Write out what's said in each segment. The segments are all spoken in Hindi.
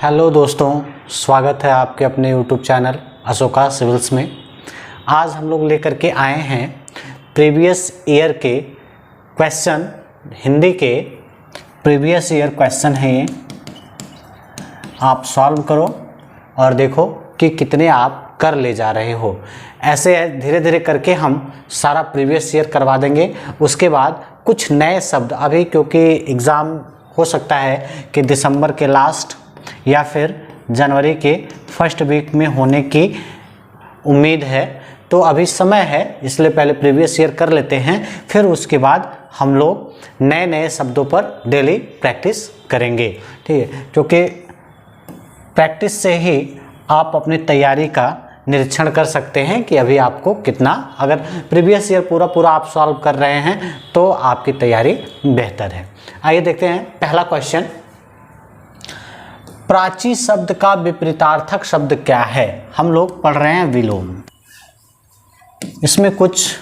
हेलो दोस्तों, स्वागत है आपके अपने यूट्यूब चैनल अशोका सिविल्स में। आज हम लोग लेकर के आए हैं प्रीवियस ईयर के क्वेश्चन, हिंदी के प्रीवियस ईयर क्वेश्चन हैं ये। आप सॉल्व करो और देखो कि कितने आप कर ले जा रहे हो। ऐसे धीरे धीरे करके हम सारा प्रीवियस ईयर करवा देंगे। उसके बाद कुछ नए शब्द अभी, क्योंकि एग्ज़ाम हो सकता है कि दिसंबर के लास्ट या फिर जनवरी के फर्स्ट वीक में होने की उम्मीद है, तो अभी समय है, इसलिए पहले प्रीवियस ईयर कर लेते हैं। फिर उसके बाद हम लोग नए नए शब्दों पर डेली प्रैक्टिस करेंगे, ठीक है। क्योंकि प्रैक्टिस से ही आप अपनी तैयारी का निरीक्षण कर सकते हैं कि अभी आपको कितना, अगर प्रीवियस ईयर पूरा आप सॉल्व कर रहे हैं तो आपकी तैयारी बेहतर है। आइए देखते हैं पहला क्वेश्चन। प्राची शब्द का विपरीतार्थक शब्द क्या है? हम लोग पढ़ रहे हैं विलोम। इसमें कुछ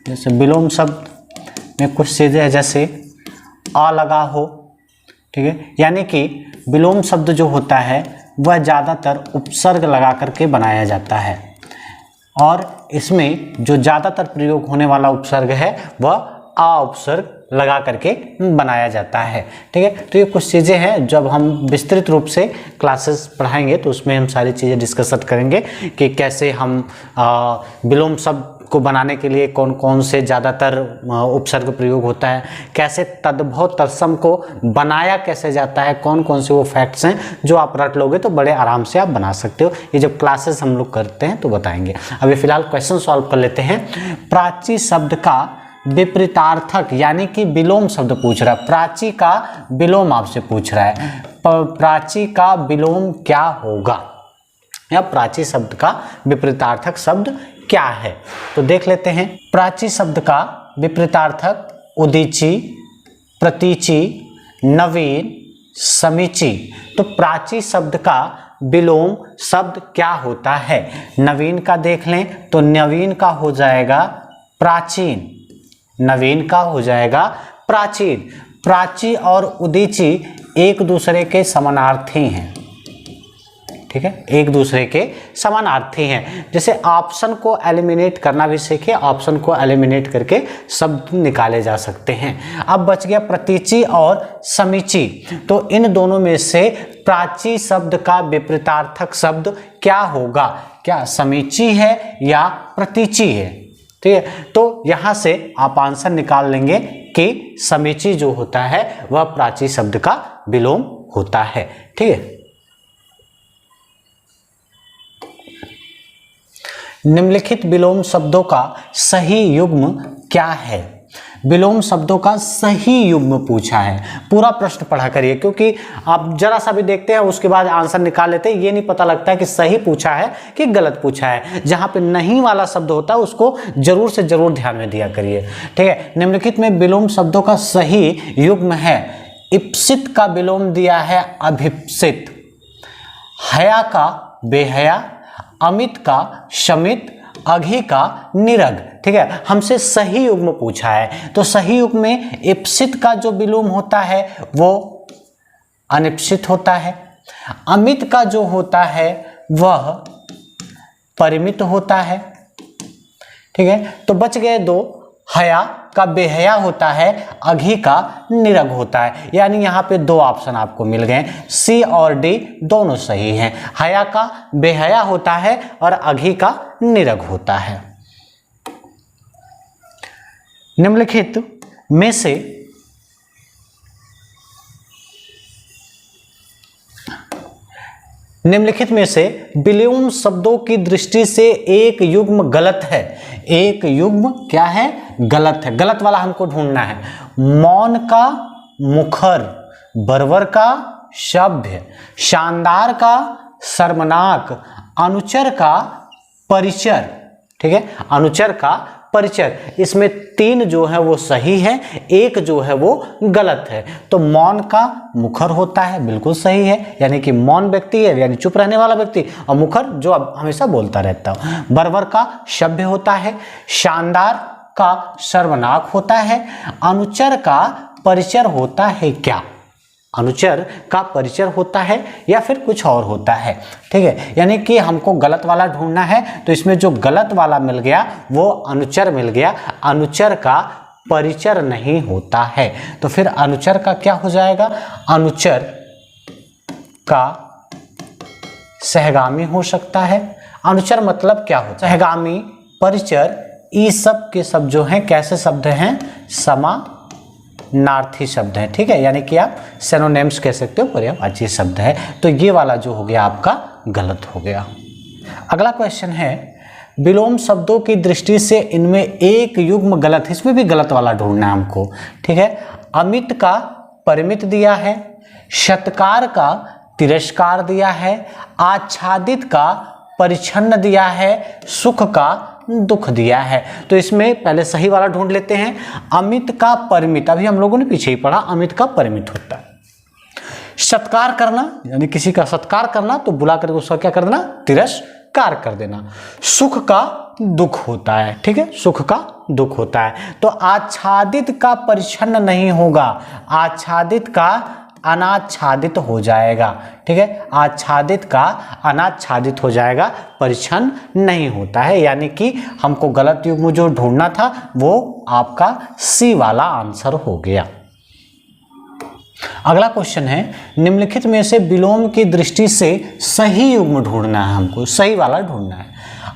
जैसे विलोम शब्द में कुछ चीज़ें हैं, जैसे आ लगा हो, ठीक है। यानी कि विलोम शब्द जो होता है वह ज़्यादातर उपसर्ग लगा करके बनाया जाता है, और इसमें जो ज़्यादातर प्रयोग होने वाला उपसर्ग है वह आ उपसर्ग लगा करके बनाया जाता है, ठीक है। तो ये कुछ चीज़ें हैं, जब हम विस्तृत रूप से क्लासेस पढ़ाएंगे तो उसमें हम सारी चीज़ें डिस्कस करेंगे कि कैसे हम विलोम शब्द को बनाने के लिए कौन कौन से ज़्यादातर उपसर्ग प्रयोग होता है, कैसे तद्भव तत्सम को बनाया कैसे जाता है, कौन कौन से वो फैक्ट्स हैं जो आप रट लोगे तो बड़े आराम से आप बना सकते हो। ये जब क्लासेस हम लोग करते हैं तो बताएंगे। अभी फिलहाल क्वेश्चन सॉल्व कर लेते हैं। प्राची शब्द का विपरीतार्थक यानी कि विलोम शब्द पूछ रहा है। प्राची का विलोम आपसे पूछ रहा है। प्राची का विलोम क्या होगा, या प्राची शब्द का विपरीतार्थक शब्द क्या है? तो देख लेते हैं। प्राची शब्द का विपरीतार्थक उदीची, प्रतीची, नवीन, समीची। तो प्राची शब्द का विलोम शब्द क्या होता है? नवीन का देख लें तो नवीन का हो जाएगा प्राचीन, नवीन का हो जाएगा प्राचीन। प्राची और उदीची एक दूसरे के समानार्थी हैं, ठीक है, एक दूसरे के समानार्थी हैं। जैसे ऑप्शन को एलिमिनेट करना भी सीखे, ऑप्शन को एलिमिनेट करके शब्द निकाले जा सकते हैं। अब बच गया प्रतीची और समीची। तो इन दोनों में से प्राची शब्द का विपरीतार्थक शब्द क्या होगा? क्या समीची है या प्रतीची है? ठीक है, तो यहां से आप आंसर निकाल लेंगे कि समीची जो होता है वह प्राची शब्द का विलोम होता है, ठीक है। निम्नलिखित विलोम शब्दों का सही युग्म क्या है? विलोम शब्दों का सही युग्म पूछा है। पूरा प्रश्न पढ़ा करिए, क्योंकि आप जरा सा भी देखते हैं उसके बाद आंसर निकाल लेते हैं, ये नहीं पता लगता है कि सही पूछा है कि गलत पूछा है। जहां पे नहीं वाला शब्द होता है उसको जरूर से जरूर ध्यान में दिया करिए, ठीक है। निम्नलिखित में विलोम शब्दों का सही युग्म है। इप्सित का विलोम दिया है अभिप्सित, हया का बेहया, अमित का शमित, अघी का निरग, ठीक है। हमसे सही युग्म पूछा है, तो सही युग्म में इप्सित का जो विलोम होता है वो अनिप्सित होता है, अमित का जो होता है वह परिमित होता है, ठीक है। तो बच गए दो, हया का बेहया होता है, अघी का निरग होता है। यानी यहाँ पे दो ऑप्शन आपको मिल गए, सी और डी दोनों सही हैं। हया का बेहया होता है और अघी का निरग होता है। निम्नलिखित में से विलोम शब्दों की दृष्टि से एक युग्म गलत है। एक युग्म क्या है? गलत है। गलत वाला हमको ढूंढना है। मौन का मुखर, बर्बर का सभ्य, शानदार का शर्मनाक, अनुचर का परिचर, ठीक है, अनुचर का परिचर। इसमें तीन जो है वो सही है, एक जो है वो गलत है। तो मौन का मुखर होता है, बिल्कुल सही है, यानी कि मौन व्यक्ति है यानी चुप रहने वाला व्यक्ति, और मुखर जो अब हमेशा बोलता रहता है। बर्बर का सभ्य होता है, शानदार का शर्मनाक होता है, अनुचर का परिचर होता है क्या? अनुचर का परिचर होता है या फिर कुछ और होता है। ठीक है, यानी कि हमको गलत वाला ढूंढना है, तो इसमें जो गलत वाला मिल गया वो अनुचर मिल गया, अनुचर का परिचर नहीं होता है। तो फिर अनुचर का क्या हो जाएगा, अनुचर का सहगामी हो सकता है। अनुचर मतलब क्या होता है, सहगामी, परिचर, ये सब के शब्द जो हैं कैसे शब्द हैं, समानार्थी शब्द हैं। ठीक है, यानी कि आप सिनोनिम्स कह सकते हो, पर्यायवाची शब्द है। तो ये वाला जो हो गया आपका गलत हो गया। अगला क्वेश्चन है, विलोम शब्दों की दृष्टि से इनमें एक युग्म गलत है, इसमें भी गलत वाला ढूंढना है हमको। ठीक है, अमित का परिमित दिया है, सत्कार का तिरस्कार दिया है, आच्छादित का परिच्छन्न दिया है, सुख का दुख दिया है। तो इसमें पहले सही वाला ढूंढ लेते हैं। अमित का परिमित, अभी हम लोगों ने पीछे ही पढ़ा, अमित का परिमित होता है सत्कार करना, यानी किसी का सत्कार करना, तो बुला करके उसका क्या कर देना, तिरस्कार कर देना। सुख का दुख होता है। ठीक है, सुख का दुख होता है। तो आच्छादित का परिच्छन्न नहीं होगा, आच्छादित का अनाच्छादित हो जाएगा। ठीक है, आच्छादित का अनाच्छादित हो जाएगा, परिच्छन्न नहीं होता है। यानी कि हमको गलत युग्म जो ढूंढना था वो आपका सी वाला आंसर हो गया। अगला क्वेश्चन है, निम्नलिखित में से विलोम की दृष्टि से सही युग्म ढूंढना है, हमको सही वाला ढूंढना है।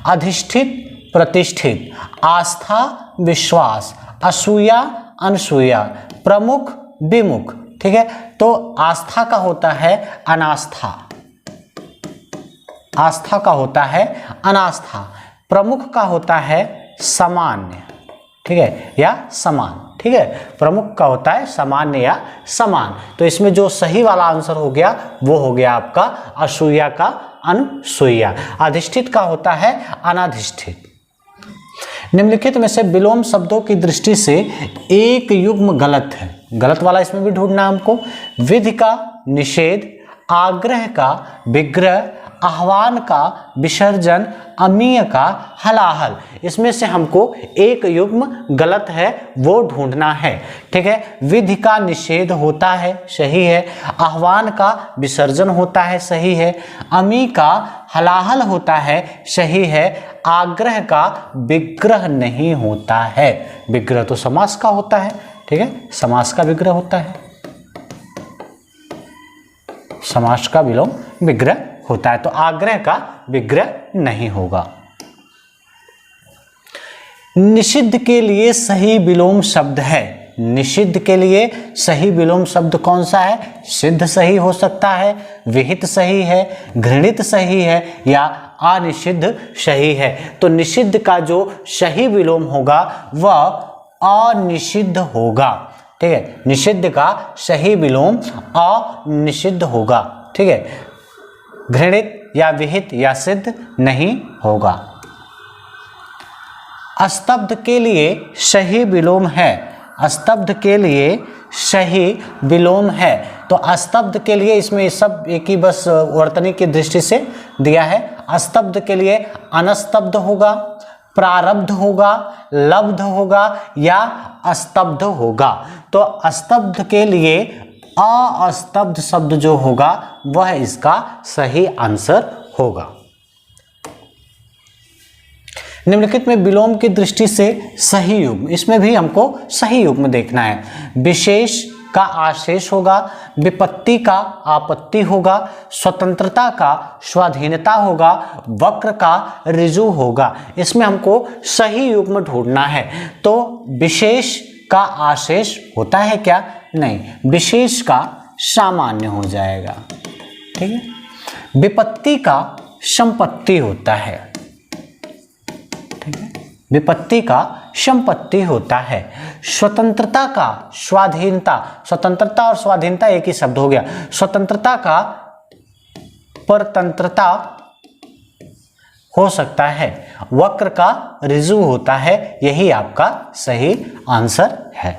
अधिष्ठित, प्रतिष्ठित, आस्था, विश्वास, असूया, अनसूया, प्रमुख, विमुख। ठीक है, तो आस्था का होता है अनास्था, आस्था का होता है अनास्था, प्रमुख का होता है सामान्य। ठीक है, या समान। ठीक है, प्रमुख का होता है सामान्य या समान। तो इसमें जो सही वाला आंसर हो गया वो हो गया आपका असूया का अनसूया। अधिष्ठित का होता है अनाधिष्ठित। निम्नलिखित में से विलोम शब्दों की दृष्टि से एक युग्म गलत है, गलत वाला इसमें भी ढूंढना हमको। विधि का निषेध, आग्रह का विग्रह, आह्वान का विसर्जन, अमीय का हलाहल। इसमें से हमको एक युग्म गलत है वो ढूंढना है। ठीक है, विधि का निषेध होता है, सही है। आह्वान का विसर्जन होता है, सही है। अमी का हलाहल होता है, सही है। आग्रह का विग्रह नहीं होता है, विग्रह तो समास का होता है। ठीक है, समास का विग्रह होता है, समास का विलोम विग्रह होता है। तो आग्रह का विग्रह नहीं होगा। निषिद्ध के लिए सही विलोम शब्द है, निषिद्ध के लिए सही विलोम शब्द कौन सा है? सिद्ध सही हो सकता है, विहित सही है, घृणित सही है या अनिषिद्ध सही है। तो निषिद्ध का जो सही विलोम होगा वह अनिषिद्ध होगा। ठीक है, निषिद्ध का सही विलोम अनिषिद्ध होगा। ठीक है, घृणित या विहित या सिद्ध नहीं होगा। अस्तब्ध के लिए सही विलोम है, अस्तब्ध के लिए सही विलोम है। तो अस्तब्ध के लिए इसमें सब एक ही बस वर्तनी की दृष्टि से दिया है। अस्तब्ध के लिए अनस्तब्ध होगा, प्रारब्ध होगा, लब्ध होगा या अस्तब्ध होगा। तो अस्तब्ध के लिए अस्तब्ध शब्द जो होगा वह इसका सही आंसर होगा। निम्नलिखित में विलोम की दृष्टि से सही युग्म, इसमें भी हमको सही युग्म देखना है। विशेष का आशेष होगा, विपत्ति का आपत्ति होगा, स्वतंत्रता का स्वाधीनता होगा, वक्र का ऋजु होगा। इसमें हमको सही युग्म ढूंढना है। तो विशेष का आशेष होता है क्या? नहीं, विशेष का सामान्य हो जाएगा। ठीक है, विपत्ति का संपत्ति होता है। ठीक है, विपत्ति का संपत्ति होता है। स्वतंत्रता का स्वाधीनता, स्वतंत्रता और स्वाधीनता एक ही शब्द हो गया। स्वतंत्रता का परतंत्रता हो सकता है, वक्र का ऋजु होता है। यही आपका सही आंसर है।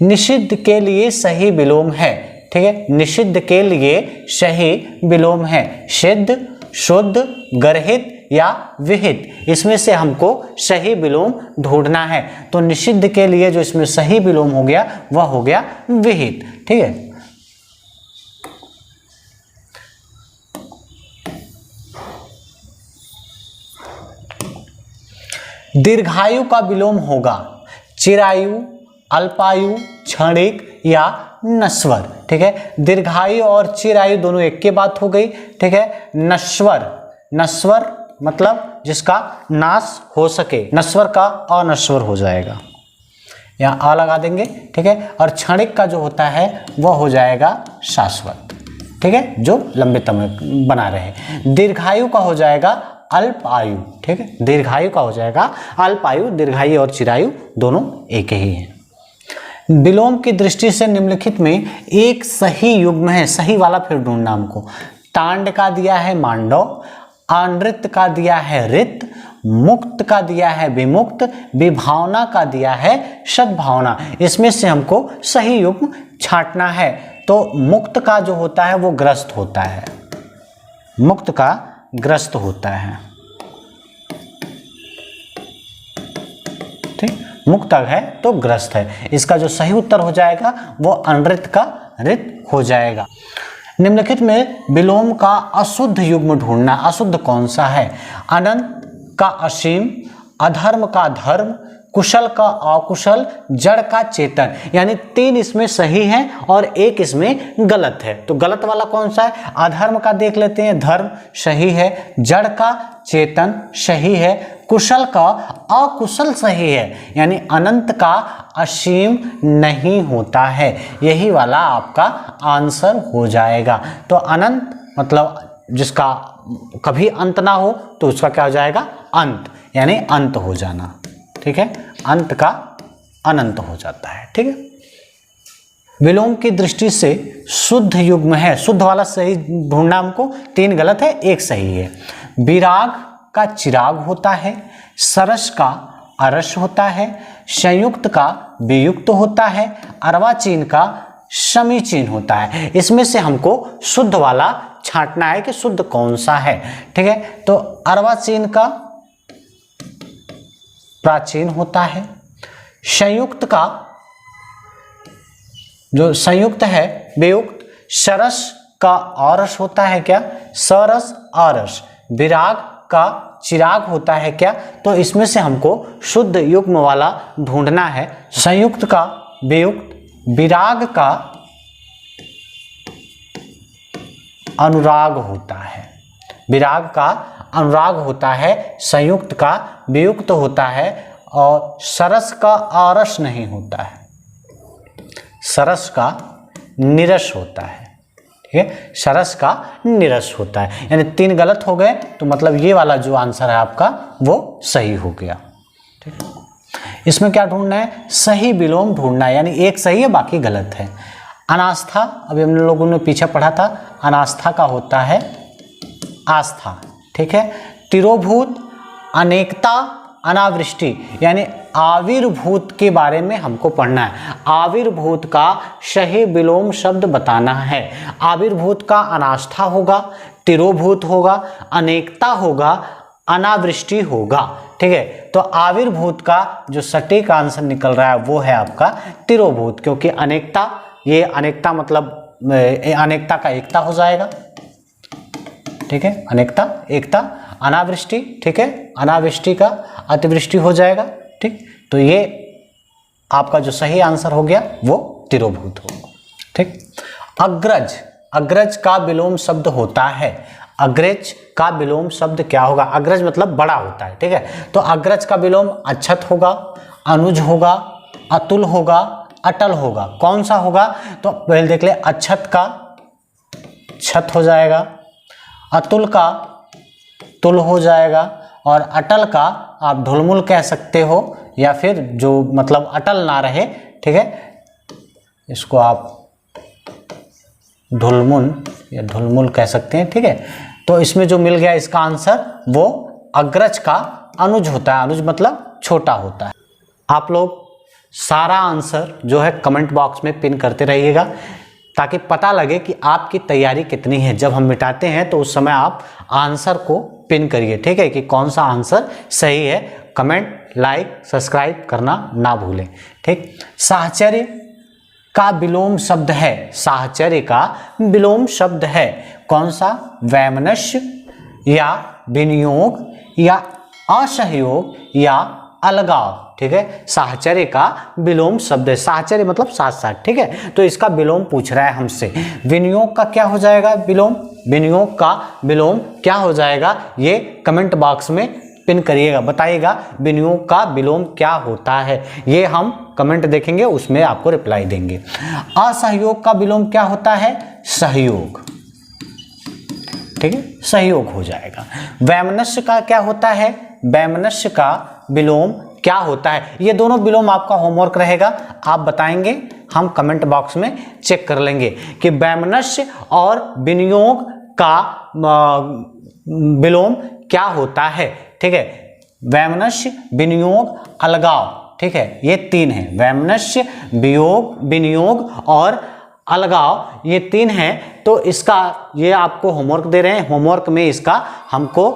निषिद्ध के लिए सही विलोम है। ठीक है, निषिद्ध के लिए सही विलोम है सिद्ध, शुद्ध, गर्हित या विहित, इसमें से हमको सही विलोम ढूंढना है। तो निषिद्ध के लिए जो इसमें सही विलोम हो गया वह हो गया विहित। ठीक है, दीर्घायु का विलोम होगा चिरायु, अल्पायु, क्षणिक या नश्वर। ठीक है, दीर्घायु और चिरायु दोनों एक की बात हो गई। ठीक है, नश्वर, नश्वर मतलब जिसका नाश हो सके, नश्वर का अनश्वर हो जाएगा, यहाँ आ लगा देंगे। ठीक है, और क्षणिक का जो होता है वह हो जाएगा शाश्वत। ठीक है, जो लंबे समय बना रहे। दीर्घायु का हो जाएगा अल्प आयु। ठीक है, दीर्घायु का हो जाएगा अल्प आयु। दीर्घायु और चिरायु दोनों एक ही हैं। विलोम की दृष्टि से निम्नलिखित में एक सही युग्म है, सही वाला फिर ढूंढना हमको। तांड का दिया है मांडव, अनृत का दिया है रित, मुक्त का दिया है विमुक्त, विभावना का दिया है सद्भावना। इसमें से हमको सही युग्म छांटना है। तो मुक्त का जो होता है वो ग्रस्त होता है, मुक्त का ग्रस्त होता है। ठीक, मुक्त है तो ग्रस्त है। इसका जो सही उत्तर हो जाएगा वो अनृत का रित हो जाएगा। निम्नलिखित में विलोम का अशुद्ध युग्म ढूंढना। अशुद्ध कौन सा है? अनंत का असीम, अधर्म का धर्म, कुशल का अकुशल, जड़ का चेतन। यानी 3 इसमें सही हैं और 1 इसमें गलत है। तो गलत वाला कौन सा है? अधर्म का देख लेते हैं, धर्म सही है, जड़ का चेतन सही है, कुशल का अकुशल सही है। यानी अनंत का असीम नहीं होता है, यही वाला आपका आंसर हो जाएगा। तो अनंत मतलब जिसका कभी अंत ना हो तो उसका क्या हो जाएगा? अंत, यानी अंत हो जाना। ठीक है, अंत का अनंत हो जाता है। ठीक है, विलोम की दृष्टि से शुद्ध युग्म है, शुद्ध वाला सही ढूंढना हमको। 3 गलत है, 1 सही है। विराग का चिराग होता है, सरस का अरस होता है, संयुक्त का वियुक्त होता है, अर्वाचीन का समीचीन होता है। इसमें से हमको शुद्ध वाला छांटना है कि शुद्ध कौन सा है। ठीक है, तो अर्वाचीन का प्राचीन होता है, संयुक्त का जो संयुक्त है वियुक्त, सरस का औरस होता है क्या? सरस औरस। विराग का चिराग होता है क्या? तो इसमें से हमको शुद्ध युग्म वाला ढूंढना है। संयुक्त का वियुक्त, विराग का अनुराग होता है, विराग का अनुराग होता है, संयुक्त का वियुक्त होता है और सरस का आरस नहीं होता है, सरस का निरस होता है। ठीक है, सरस का निरस होता है। यानी 3 गलत हो गए, तो मतलब ये वाला जो आंसर है आपका वो सही हो गया। ठीक है, इसमें क्या ढूंढना है? सही विलोम ढूंढना है, यानी 1 सही है बाकी गलत है। अनास्था, अभी हम लोगों ने पीछे पढ़ा था, अनास्था का होता है आस्था। ठीक है, तिरोभूत, अनेकता, अनावृष्टि, यानी आविर्भूत के बारे में हमको पढ़ना है। आविर्भूत का सही विलोम शब्द बताना है। आविर्भूत का अनास्था होगा, तिरोभूत होगा, अनेकता होगा, अनावृष्टि होगा। ठीक है, तो आविर्भूत का जो सटीक आंसर निकल रहा है वो है आपका तिरोभूत, क्योंकि अनेकता, ये अनेकता मतलब अनेकता का एकता हो जाएगा। ठीक है, अनेकता एकता, अनावृष्टि, ठीक है, अनावृष्टि का अतिवृष्टि हो जाएगा। ठीक, तो ये आपका जो सही आंसर हो गया वो तिरोभूत होगा। ठीक, अग्रज, अग्रज का विलोम शब्द होता है। अग्रज का विलोम शब्द क्या होगा? अग्रज मतलब बड़ा होता है। ठीक है, तो अग्रज का विलोम अच्छत होगा, अनुज होगा, अतुल होगा, अटल होगा। कौन सा होगा? तो पहले देख ले, अच्छत का छत हो जाएगा, अतुल का तुल हो जाएगा और अटल का आप ढुलमुल कह सकते हो, या फिर जो मतलब अटल ना रहे। ठीक है, इसको आप ढुलमुल या ढुलमुल कह सकते हैं। ठीक है, तो इसमें जो मिल गया इसका आंसर वो अग्रज का अनुज होता है। अनुज मतलब छोटा होता है। आप लोग सारा आंसर जो है कमेंट बॉक्स में पिन करते रहिएगा, ताकि पता लगे कि आपकी तैयारी कितनी है। जब हम मिटाते हैं तो उस समय आप आंसर को पिन करिए, ठीक है, कि कौन सा आंसर सही है। कमेंट, लाइक, सब्सक्राइब करना ना भूलें, ठीक। साहचर्य का विलोम शब्द है, साहचर्य का विलोम शब्द है कौन सा? वैमनस्य या विनियोग या असहयोग या अलगाव, ठीक है। साहचर्य का विलोम शब्द है, साहचर्य मतलब साथ साथ, ठीक है। तो इसका विलोम पूछ रहा है हमसे। विनियोग का क्या हो जाएगा विलोम? विनियोग का विलोम क्या हो जाएगा? ये कमेंट बॉक्स में पिन करिएगा, बताइएगा विनियोग का विलोम क्या होता है। ये हम कमेंट देखेंगे, उसमें आपको रिप्लाई देंगे। असहयोग का विलोम क्या होता है? सहयोग, ठीक है, सहयोग हो जाएगा। वैमनस्य का क्या होता है? वैमनस्य का विलोम क्या होता है? ये दोनों विलोम आपका होमवर्क रहेगा, आप बताएंगे, हम कमेंट बॉक्स में चेक कर लेंगे कि वैमनस्य और विनियोग का विलोम क्या होता है, ठीक है। वैमनस्य, विनियोग, अलगाव, ठीक है, ये तीन है। वैमनस्य, विनियोग और अलगाव, ये तीन हैं। तो इसका ये आपको होमवर्क दे रहे हैं, होमवर्क में इसका हमको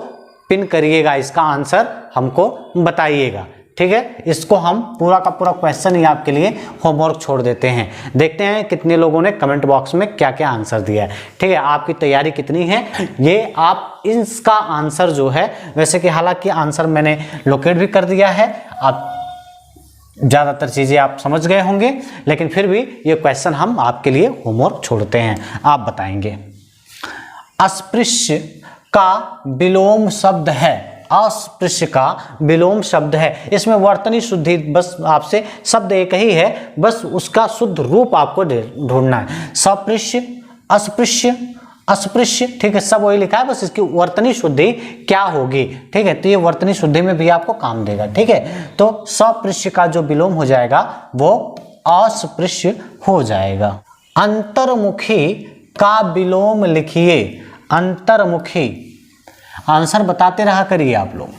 पिन करिएगा, इसका आंसर हमको बताइएगा, ठीक है। इसको हम पूरा का पूरा क्वेश्चन ही आपके लिए होमवर्क छोड़ देते हैं। देखते हैं कितने लोगों ने कमेंट बॉक्स में क्या क्या आंसर दिया है, ठीक है। आपकी तैयारी कितनी है ये आप इसका आंसर जो है, वैसे कि हालांकि आंसर मैंने लोकेट भी कर दिया है, आप ज़्यादातर चीज़ें आप समझ गए होंगे, लेकिन फिर भी ये क्वेश्चन हम आपके लिए होमवर्क छोड़ते हैं, आप बताएंगे। अस्पृश्य का विलोम शब्द है, अस्पृश्य का विलोम शब्द है। इसमें वर्तनी शुद्धि, बस आपसे शब्द एक ही है, बस उसका शुद्ध रूप आपको ढूंढना है। सपृश्य, अस्पृश्य, अस्पृश्य, ठीक है, सब वही लिखा है, बस इसकी वर्तनी शुद्धि क्या होगी, ठीक है। तो ये वर्तनी शुद्धि में भी आपको काम देगा, ठीक है। तो सपृश्य का जो विलोम हो जाएगा वो अस्पृश्य हो जाएगा। अंतर्मुखी का विलोम लिखिए, अंतर्मुखी, आंसर बताते रहा करिए आप लोग।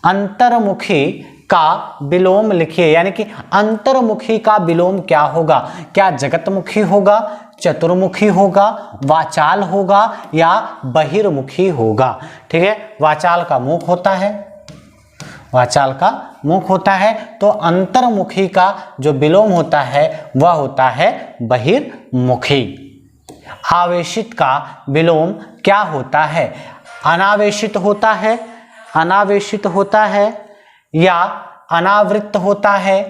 अंतर्मुखी का विलोम लिखिए, यानी कि अंतर्मुखी का विलोम क्या होगा? क्या जगतमुखी होगा, चतुर्मुखी होगा, वाचाल होगा या बहिर्मुखी होगा, ठीक है। वाचाल का मुख होता है, वाचाल का मुख होता है, तो अंतर्मुखी का जो विलोम होता है वह होता है बहिर्मुखी। आवेशित का विलोम क्या होता है? अनावेशित होता है, अनावेशित होता है या अनावृत होता है,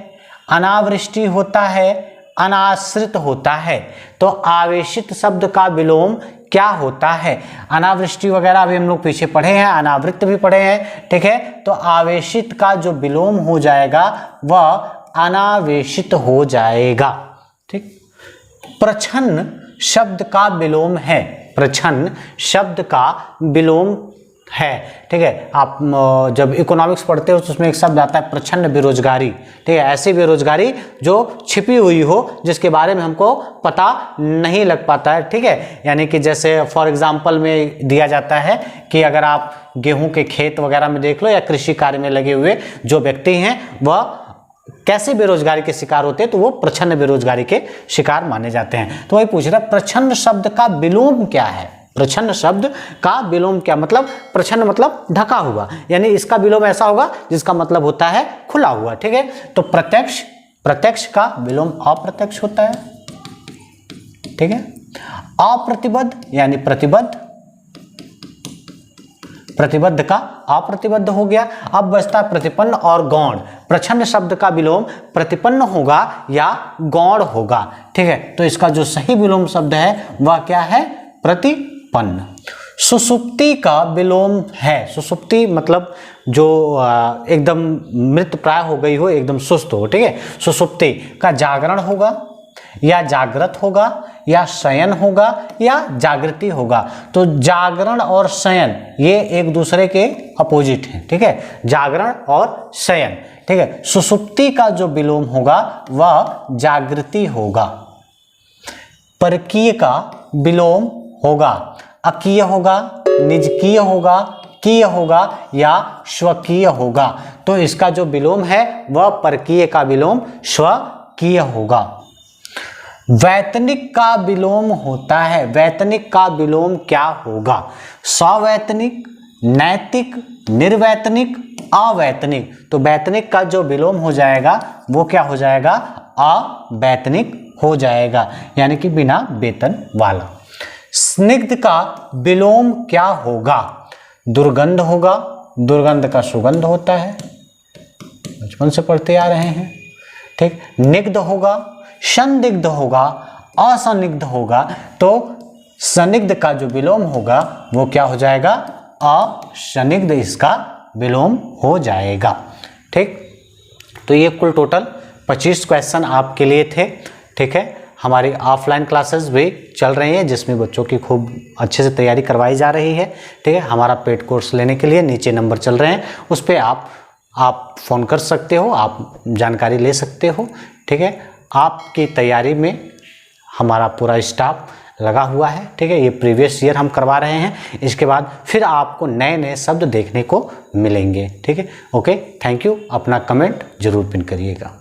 अनावृष्टि होता है, अनाश्रित होता है। तो आवेशित शब्द का विलोम क्या होता है? अनावृष्टि वगैरह अभी हम लोग पीछे पढ़े हैं, अनावृत भी पढ़े हैं, ठीक है। तो आवेशित का जो विलोम हो जाएगा वह अनावेशित हो जाएगा, ठीक। प्रछन्न शब्द का विलोम है, प्रछन्न शब्द का विलोम है, ठीक है। आप जब इकोनॉमिक्स पढ़ते हो तो उसमें एक शब्द आता है प्रछन्न बेरोजगारी, ठीक है। ऐसी बेरोजगारी जो छिपी हुई हो, जिसके बारे में हमको पता नहीं लग पाता है, ठीक है। यानी कि जैसे फॉर एग्जांपल में दिया जाता है कि अगर आप गेहूं के खेत वगैरह में देख लो या कृषि कार्य में लगे हुए जो व्यक्ति हैं वह कैसे बेरोजगारी के शिकार होते हैं, तो वो प्रछन्न बेरोजगारी के शिकार माने जाते हैं। तो वही पूछ रहा है प्रछन्न शब्द का विलोम क्या है? प्रछन्न शब्द का विलोम क्या मतलब? प्रछन्न मतलब ढका हुआ, यानी इसका विलोम ऐसा होगा जिसका मतलब होता है खुला हुआ, ठीक है। तो प्रत्यक्ष, प्रत्यक्ष का विलोम अप्रत्यक्ष होता है, ठीक है। अप्रतिबद्ध यानी प्रतिबद्ध, प्रतिबद्ध का अप्रतिबद्ध हो गया। अब बचता है प्रतिपन्न और गौण। प्रछन्न शब्द का विलोम प्रतिपन्न होगा या गौण होगा, ठीक है। तो इसका जो सही विलोम शब्द है वह क्या है? प्रतिपन्न। सुषुप्ति का विलोम है, सुषुप्ति मतलब जो एकदम मृत प्राय हो गई हो, एकदम सुस्त हो, ठीक है। सुषुप्ति का जागरण होगा या जागृत होगा या शयन होगा या जागृति होगा। तो जागरण और शयन ये एक दूसरे के अपोजिट हैं, ठीक है, जागरण और शयन, ठीक है। सुषुप्ति का जो विलोम होगा वह जागृति होगा। परकीय का विलोम होगा, अकीय होगा, निजकीय होगा, कीय होगा या स्वकीय होगा। तो इसका जो विलोम है वह परकीय का विलोम स्वकीय होगा। वैतनिक का विलोम होता है। वैतनिक का विलोम क्या होगा? सवैतनिक, नैतिक, निर्वैतनिक, अवैतनिक। तो वैतनिक का जो विलोम हो जाएगा वो क्या हो जाएगा? अवैतनिक हो जाएगा, यानी कि बिना वेतन वाला। स्निग्ध का विलोम क्या होगा? दुर्गंध होगा। दुर्गंध का सुगंध होता है, बचपन से पढ़ते आ रहे हैं। ठीक। निग्ध होगा, संदिग्ध होगा, असंदिग्ध होगा। तो संदिग्ध का जो विलोम होगा वो क्या हो जाएगा? असंदिग्ध इसका विलोम हो जाएगा। ठीक। तो ये कुल टोटल 25 क्वेश्चन आपके लिए थे। ठीक है। हमारी ऑफलाइन क्लासेस भी चल रही हैं जिसमें बच्चों की खूब अच्छे से तैयारी करवाई जा रही है। ठीक है। हमारा पेड कोर्स लेने के लिए नीचे नंबर चल रहे हैं, उस पर आप फ़ोन कर सकते हो, आप जानकारी ले सकते हो। ठीक है। आपकी तैयारी में हमारा पूरा स्टाफ लगा हुआ है। ठीक है। ये प्रीवियस ईयर हम करवा रहे हैं, इसके बाद फिर आपको नए नए शब्द देखने को मिलेंगे। ठीक है। Okay, thank you. अपना कमेंट जरूर पिन करिएगा।